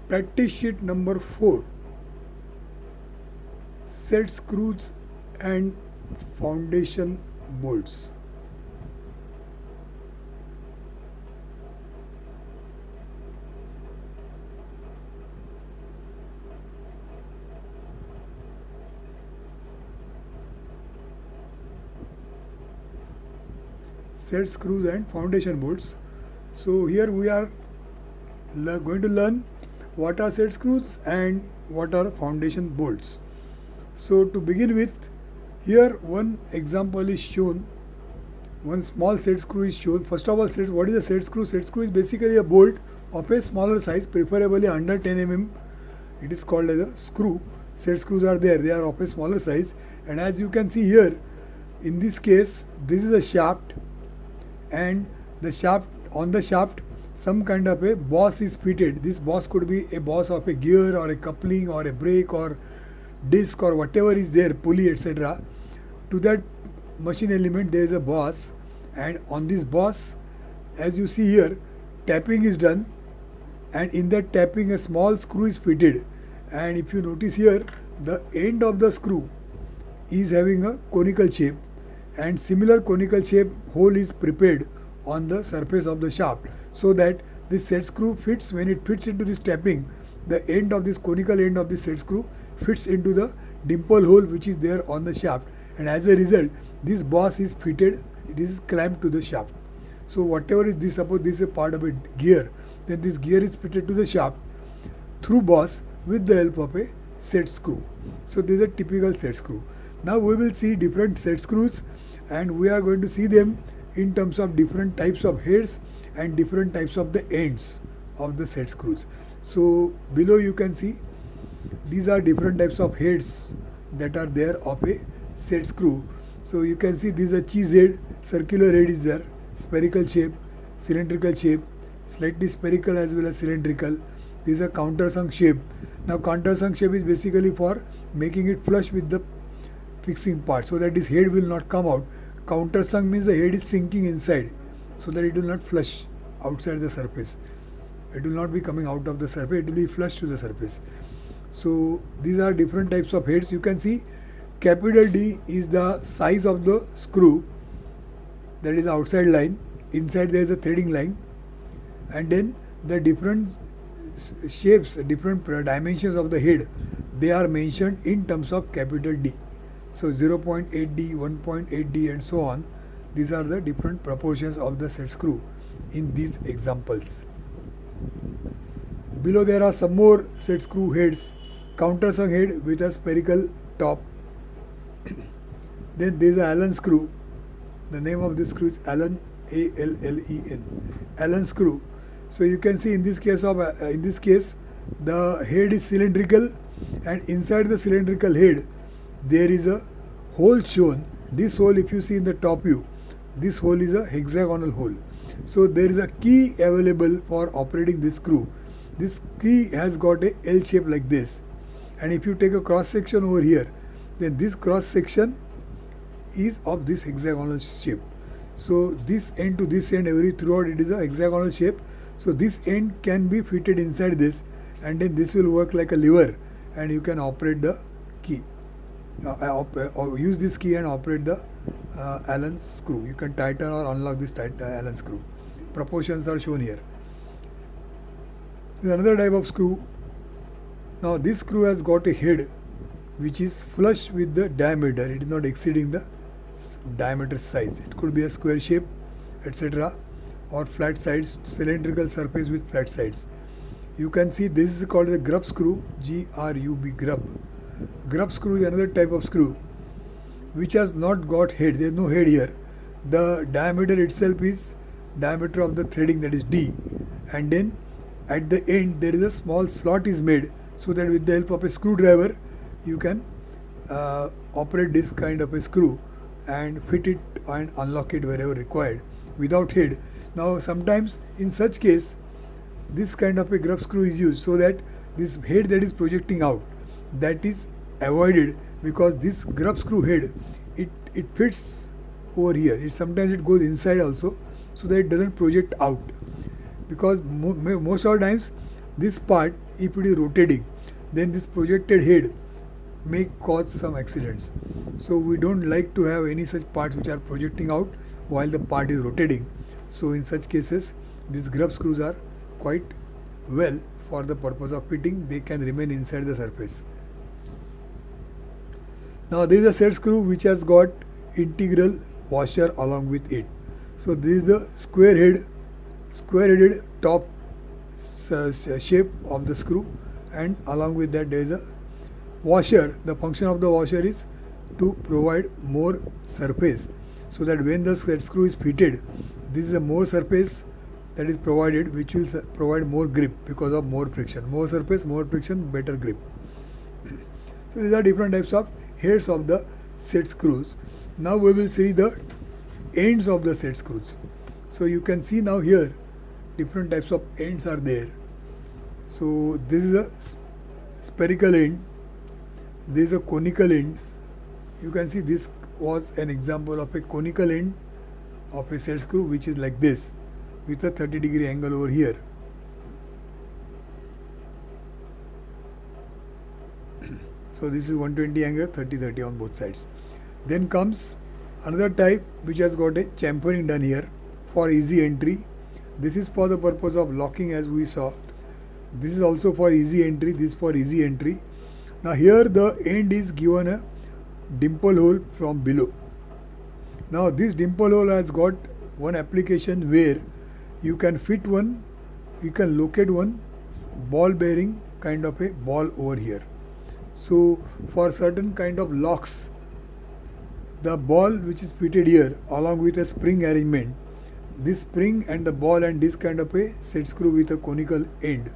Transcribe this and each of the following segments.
Practice sheet number 4. Set screws and foundation bolts. Set screws and foundation bolts. So here we are going to learn what are set screws and what are foundation bolts. So to begin with, here one example is shown. One small set screw is shown. First of all, what is a set screw? Set screw is basically a bolt of a smaller size, preferably under 10 mm. It is called as a screw. Set screws are there. They are of a smaller size. And as you can see here, in this case, this is a shaft, and on the shaft some kind of a boss is fitted. This boss could be a boss of a gear or a coupling or a brake or disc or whatever is there, pulley, etc. To that machine element there is a boss, and on this boss, as you see here, tapping is done, and in that tapping a small screw is fitted. And if you notice here, the end of the screw is having a conical shape, and similar conical shape hole is prepared on the surface of the shaft, so that this set screw fits. When it fits into this tapping, the end of this conical end of this set screw fits into the dimple hole which is there on the shaft, and as a result this boss is fitted, this is clamped to the shaft. So whatever is this, suppose this is a part of a gear, then this gear is fitted to the shaft through boss with the help of a set screw. So this is a typical set screw. Now we will see different set screws, and we are going to see them in terms of different types of heads and different types of the ends of the set screws. So below you can see these are different types of heads that are there of a set screw. So you can see this is a cheese head, circular head is there, spherical shape, cylindrical shape, slightly spherical as well as cylindrical. This is a countersunk shape. Now countersunk shape is basically for making it flush with the fixing part, so that this head will not come out. Countersunk means the head is sinking inside, so that it will not flush outside the surface. It will not be coming out of the surface, it will be flush to the surface. So these are different types of heads. You can see capital D is the size of the screw, that is the outside line. Inside there is a threading line, and then the different shapes, different dimensions of the head, they are mentioned in terms of capital D. So 0.8D, 1.8D and so on. These are the different proportions of the set screw in these examples. Below there are some more set screw heads. Countersunk head with a spherical top. Then there is an Allen screw. The name of this screw is Allen, A-L-L-E-N. Allen screw. So you can see in this case the head is cylindrical, and inside the cylindrical head there is a hole shown. This hole, if you see in the top view, this hole is a hexagonal hole. So there is a key available for operating this screw. This key has got a L shape like this, and if you take a cross section over here, then this cross section is of this hexagonal shape. So this end to this end, throughout it is a hexagonal shape. So this end can be fitted inside this, and then this will work like a lever, and you can operate the key. Use this key and operate the Allen screw. You can tighten or unlock this Allen screw. Proportions are shown here. There is another type of screw. Now this screw has got a head which is flush with the diameter. It is not exceeding the diameter size. It could be a square shape, etc., or flat sides, cylindrical surface with flat sides. You can see this is called the grub screw, G-R-U-B, grub. Grub screw is another type of screw which has not got head. There is no head here. The diameter itself is diameter of the threading, that is D, and then at the end there is a small slot is made, so that with the help of a screwdriver you can operate this kind of a screw and fit it and unlock it wherever required without head. Now sometimes in such case this kind of a grub screw is used, so that this head that is projecting out, that is avoided, because this grub screw head, it fits over here. Sometimes it goes inside also, so that it doesn't project out, because most of the times this part, if it is rotating, then this projected head may cause some accidents. So we don't like to have any such parts which are projecting out while the part is rotating. So in such cases, these grub screws are quite well for the purpose of fitting. They can remain inside the surface. Now this is a set screw which has got integral washer along with it. So this is the square-headed top shape of the screw, and along with that there is a washer. The function of the washer is to provide more surface, so that when the set screw is fitted, this is a more surface that is provided, which will provide more grip because of more friction. More surface, more friction, better grip. So these are different types of heads of the set screws. Now we will see the ends of the set screws. So you can see now here different types of ends are there. So this is a spherical end, this is a conical end. You can see this was an example of a conical end of a set screw, which is like this with a 30-degree angle over here. So this is 120 angle, 30 on both sides. Then comes another type which has got a chamfering done here for easy entry. This is for the purpose of locking, as we saw. This is also for easy entry, this for easy entry. Now here the end is given a dimple hole from below. Now this dimple hole has got one application where you can fit one, you can locate one ball bearing kind of a ball over here. So for certain kind of locks, the ball which is fitted here along with a spring arrangement, this spring and the ball and this kind of a set screw with a conical end,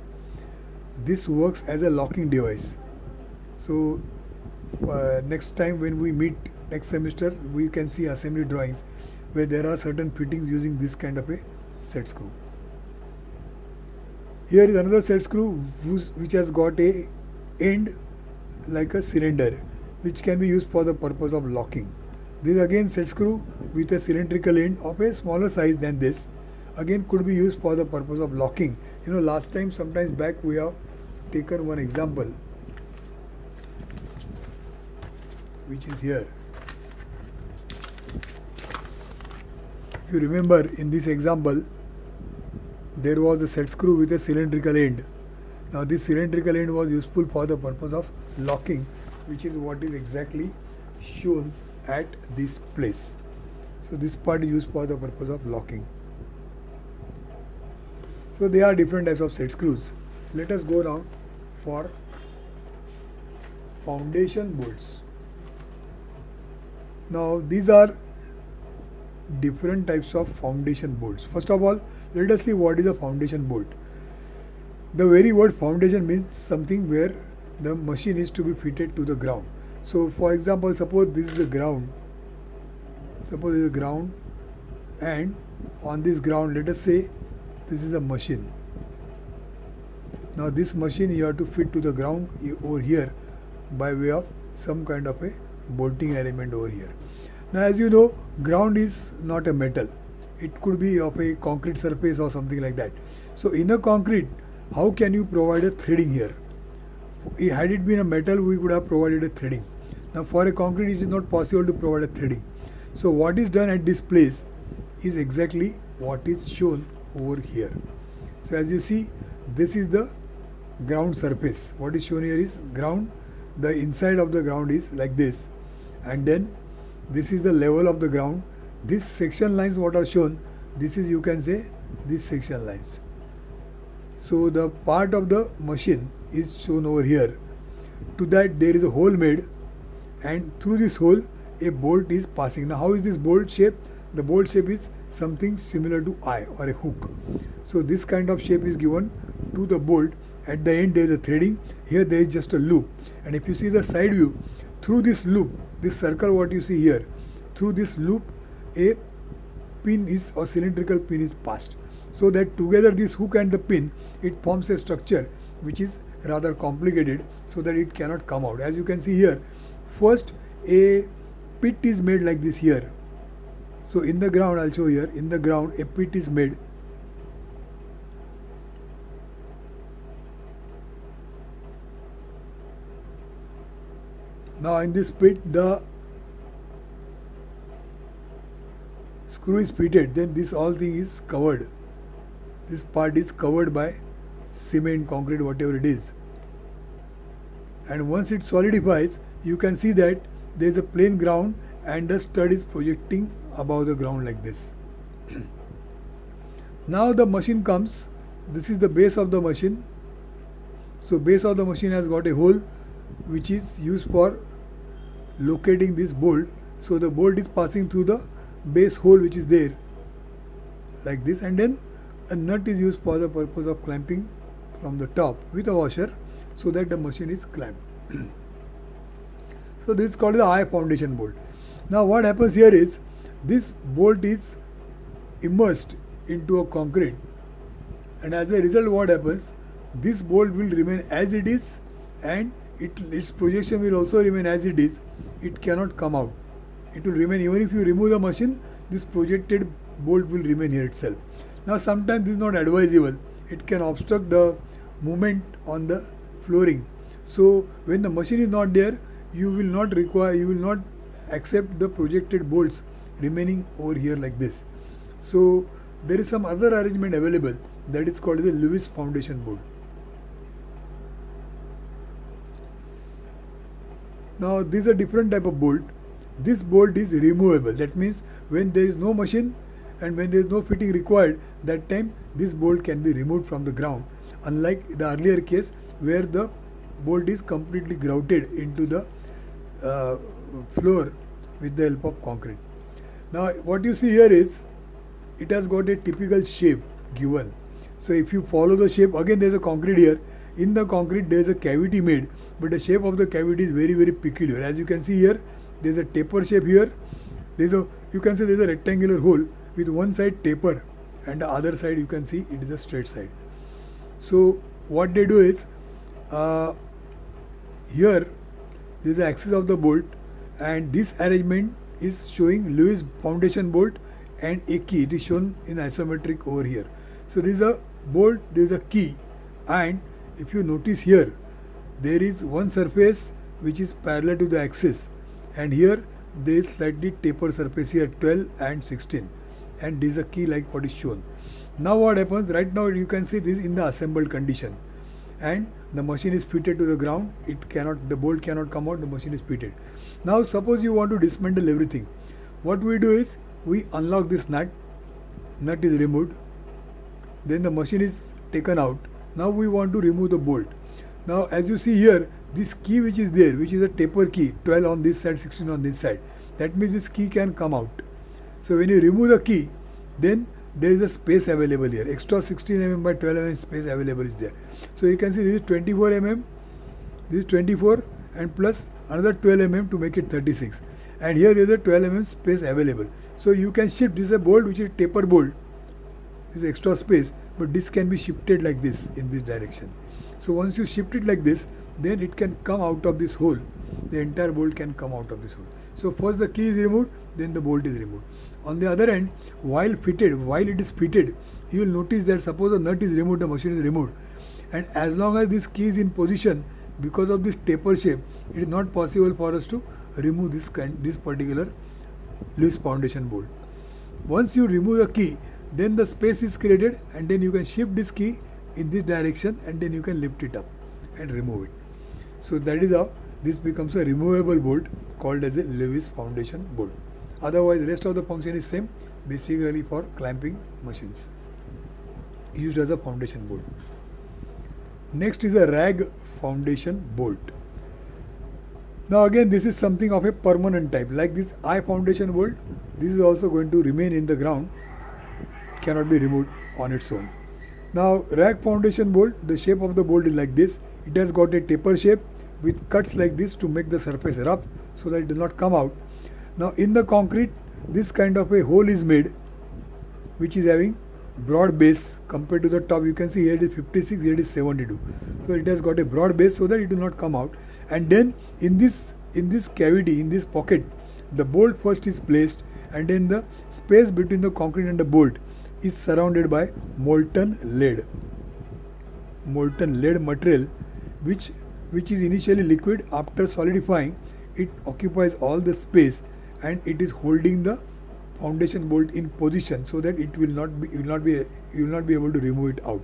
this works as a locking device. So next time when we meet next semester, we can see assembly drawings where there are certain fittings using this kind of a set screw. Here is another set screw which has got a end like a cylinder, which can be used for the purpose of locking. This again set screw with a cylindrical end of a smaller size than this, again could be used for the purpose of locking. You know, last time, sometimes back, we have taken one example which is here. If you remember, in this example there was a set screw with a cylindrical end. Now this cylindrical end was useful for the purpose of locking, which is what is exactly shown at this place. So this part is used for the purpose of locking. So there are different types of set screws. Let us go now for foundation bolts. Now these are different types of foundation bolts. First of all, let us see what is a foundation bolt. The very word foundation means something where the machine is to be fitted to the ground. So for example, suppose this is the ground. Suppose this is the ground, and on this ground, let us say this is a machine. Now this machine you have to fit to the ground over here by way of some kind of a bolting arrangement over here. Now as you know, ground is not a metal. It could be of a concrete surface or something like that. So in a concrete, how can you provide a threading here? Had it been a metal, we could have provided a threading. Now for a concrete, it is not possible to provide a threading. So what is done at this place is exactly what is shown over here. So as you see, this is the ground surface. What is shown here is ground. The inside of the ground is like this, and then this is the level of the ground. These section lines what are shown, this is, you can say, these section lines. So the part of the machine is shown over here. To that there is a hole made, and through this hole a bolt is passing. Now how is this bolt shape? The bolt shape is something similar to eye or a hook. So this kind of shape is given to the bolt. At the end there is a threading. Here there is just a loop, and if you see the side view, through this loop, this circle what you see here, through this loop a pin is, or cylindrical pin is passed, so that together this hook and the pin, it forms a structure which is rather complicated, so that it cannot come out. As you can see here, first a pit is made like this here. So in the ground, I'll show here, in the ground a pit is made. Now in this pit the screw is fitted, then this all thing is covered. This part is covered by cement, concrete, whatever it is. And once it solidifies, you can see that there is a plain ground and the stud is projecting above the ground like this. Now the machine comes. This is the base of the machine. So base of the machine has got a hole which is used for locating this bolt. So the bolt is passing through the base hole which is there like this, and then a nut is used for the purpose of clamping from the top with a washer so that the machine is clamped. So this is called the I foundation bolt. Now what happens here is this bolt is immersed into a concrete, and as a result what happens, this bolt will remain as it is and its projection will also remain as it is. It cannot come out. It will remain even if you remove the machine, this projected bolt will remain here itself. Now sometimes this is not advisable. It can obstruct the movement on the flooring. So when the machine is not there, you will not accept the projected bolts remaining over here like this. So there is some other arrangement available that is called the Lewis foundation bolt. Now this is a different type of bolt. This bolt is removable. That means when there is no machine and when there is no fitting required, that time this bolt can be removed from the ground, unlike the earlier case where the bolt is completely grouted into the floor with the help of concrete. Now what you see here is it has got a typical shape given. So if you follow the shape, again there is a concrete here. In the concrete there is a cavity made, but the shape of the cavity is very, very peculiar. As you can see here, there is a taper shape here. You can say there is a rectangular hole with one side taper and the other side you can see it is a straight side. So what they do is here there is the axis of the bolt, and this arrangement is showing Lewis foundation bolt and a key. It is shown in isometric over here. So this is a bolt, there is a key, and if you notice here, there is one surface which is parallel to the axis, and here there is slightly taper surface here 12 and 16, and this is a key like what is shown. Now what happens, right now you can see this in the assembled condition, and the machine is fitted to the ground. The bolt cannot come out, the machine is fitted. Now suppose you want to dismantle everything. What we do is we unlock this nut is removed, then the machine is taken out. Now we want to remove the bolt. Now as you see here, this key which is there, which is a taper key, 12 on this side, 16 on this side, that means this key can come out. So when you remove the key, then there is a space available here, extra 16 mm by 12 mm space available is there. So you can see this is 24 mm, this is 24 and plus another 12 mm to make it 36, and here there is a 12 mm space available. So you can shift, this is a bolt which is taper bolt, this is extra space, but this can be shifted like this in this direction. So once you shift it like this, then it can come out of this hole. The entire bolt can come out of this hole. So first the key is removed, then the bolt is removed. On the other end, while it is fitted, you will notice that suppose the nut is removed, the machine is removed, and as long as this key is in position, because of this taper shape, it is not possible for us to remove this particular Lewis foundation bolt. Once you remove the key, then the space is created, and then you can shift this key in this direction, and then you can lift it up and remove it. So that is how this becomes a removable bolt called as a Lewis foundation bolt. Otherwise rest of the function is same, basically for clamping machines, used as a foundation bolt. Next is a rag foundation bolt. Now again this is something of a permanent type, like this I foundation bolt. This is also going to remain in the ground, cannot be removed on its own. Now rag foundation bolt, the shape of the bolt is like this. It has got a taper shape with cuts like this to make the surface rough so that it does not come out. Now in the concrete, this kind of a hole is made which is having broad base compared to the top. You can see here it is 56, here it is 72. So it has got a broad base so that it will not come out. And then in this cavity, in this pocket, the bolt first is placed, and then the space between the concrete and the bolt is surrounded by molten lead. Molten lead material which is initially liquid. After solidifying, it occupies all the space and it is holding the foundation bolt in position so that it will not be you will not be able to remove it out.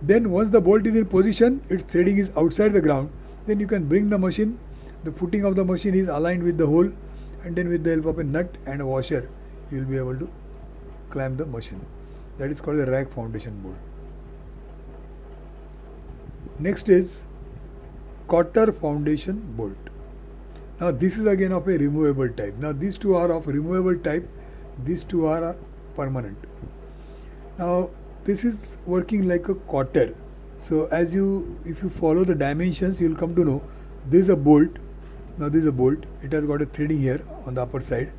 Then once the bolt is in position, its threading is outside the ground, then you can bring the machine, the footing of the machine is aligned with the hole, and then with the help of a nut and a washer you will be able to clamp the machine. That is called the rack foundation bolt. Next is cotter foundation bolt. Now this is again of a removable type. Now these two are of removable type, these two are permanent. Now this is working like a cotter. So if you follow the dimensions, you will come to know this is a bolt. Now this is a bolt. It has got a threading here on the upper side.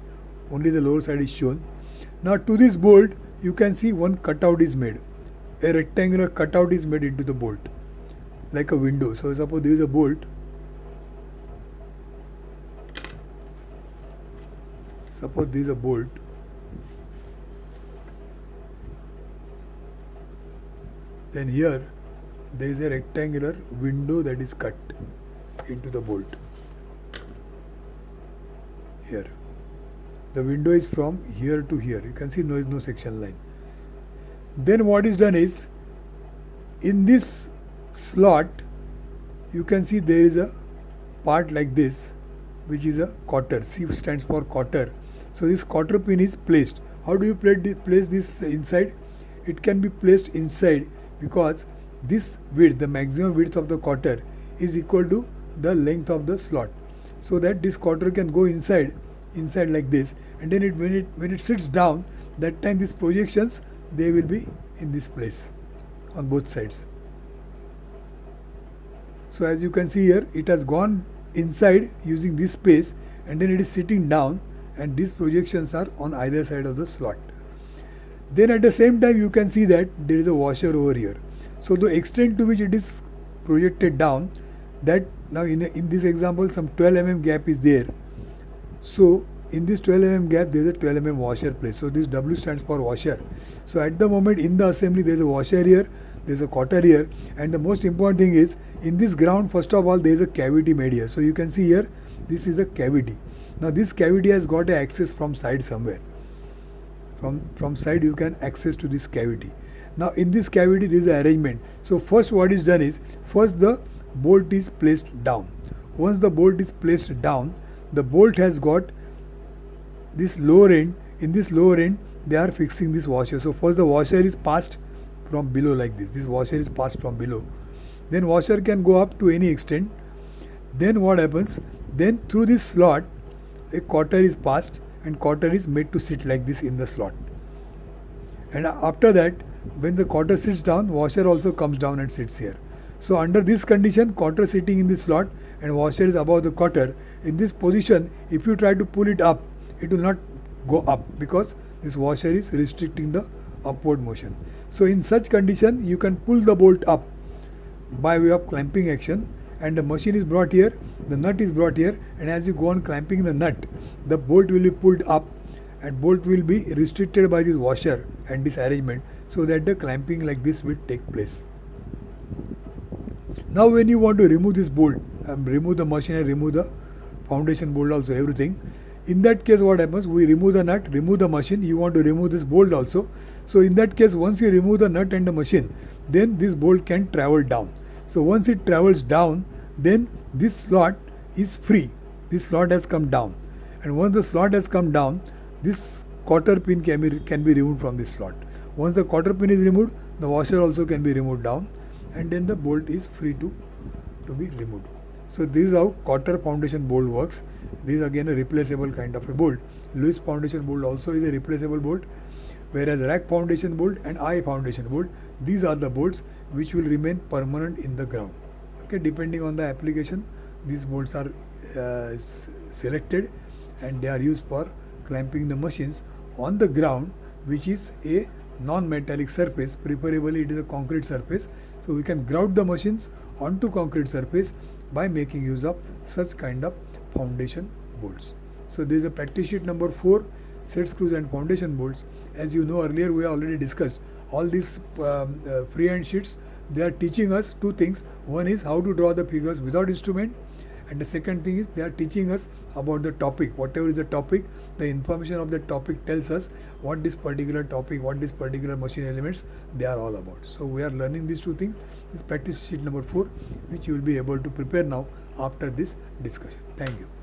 Only the lower side is shown. Now to this bolt, you can see one cutout is made. A rectangular cutout is made into the bolt, like a window. So suppose this is a bolt. Suppose this is a bolt. Then here there is a rectangular window that is cut into the bolt. Here. The window is from here to here. You can see there is no section line. Then what is done is, in this slot, you can see there is a part like this, which is a cotter. C stands for cotter. So this cotter pin is placed. How do you place this inside? It can be placed inside because this width, the maximum width of the cotter, is equal to the length of the slot. So that this cotter can go inside like this, and then when it sits down, that time these projections, they will be in this place on both sides. So as you can see here, it has gone inside using this space, and then it is sitting down, and these projections are on either side of the slot. Then at the same time you can see that there is a washer over here. So the extent to which it is projected down, that now in this example some 12 mm gap is there. So in this 12 mm gap there is a 12 mm washer placed. So this W stands for washer. So at the moment in the assembly there is a washer here, there is a cotter here, and the most important thing is, in this ground first of all there is a cavity made here. So you can see here, this is a cavity. Now this cavity has got a access from side somewhere. From side you can access to this cavity. Now in this cavity there is an arrangement. So first what is done is, first the bolt is placed down. Once the bolt is placed down, the bolt has got this lower end. In this lower end they are fixing this washer. So first the washer is passed from below like this. This washer is passed from below. Then washer can go up to any extent. Then what happens? Then through this slot a cotter is passed, and cotter is made to sit like this in the slot. And after that, when the cotter sits down, washer also comes down and sits here. So under this condition, cotter sitting in this slot and washer is above the cotter. In this position, if you try to pull it up, it will not go up because this washer is restricting the upward motion. So in such condition, you can pull the bolt up by way of clamping action, and the machine is brought here, the nut is brought here, and as you go on clamping the nut, the bolt will be pulled up, and bolt will be restricted by this washer and this arrangement, so that the clamping like this will take place. Now when you want to remove this bolt, remove the machine and remove the foundation bolt also, everything, in that case what happens, we remove the nut, remove the machine, you want to remove this bolt also. So in that case, once you remove the nut and the machine, then this bolt can travel down. So once it travels down, then this slot is free. This slot has come down, and once the slot has come down, this cotter pin can be removed from this slot. Once the cotter pin is removed, the washer also can be removed down, and then the bolt is free to be removed. So this is how cotter foundation bolt works. This is again a replaceable kind of a bolt. Lewis foundation bolt also is a replaceable bolt, whereas rack foundation bolt and I foundation bolt, these are the bolts which will remain permanent in the ground. Okay, depending on the application, these bolts are selected, and they are used for clamping the machines on the ground, which is a non-metallic surface. Preferably it is a concrete surface, so we can grout the machines onto concrete surface by making use of such kind of foundation bolts. So there is a practice sheet number 4, set screws and foundation bolts. As you know, earlier we have already discussed all these freehand sheets. They are teaching us two things. One is how to draw the figures without instrument, And the second thing is they are teaching us about the topic. Whatever is the topic, the information of the topic tells us what this particular topic, what this particular machine elements they are all about. So we are learning these two things. This practice sheet number 4, which you will be able to prepare now after this discussion. Thank you.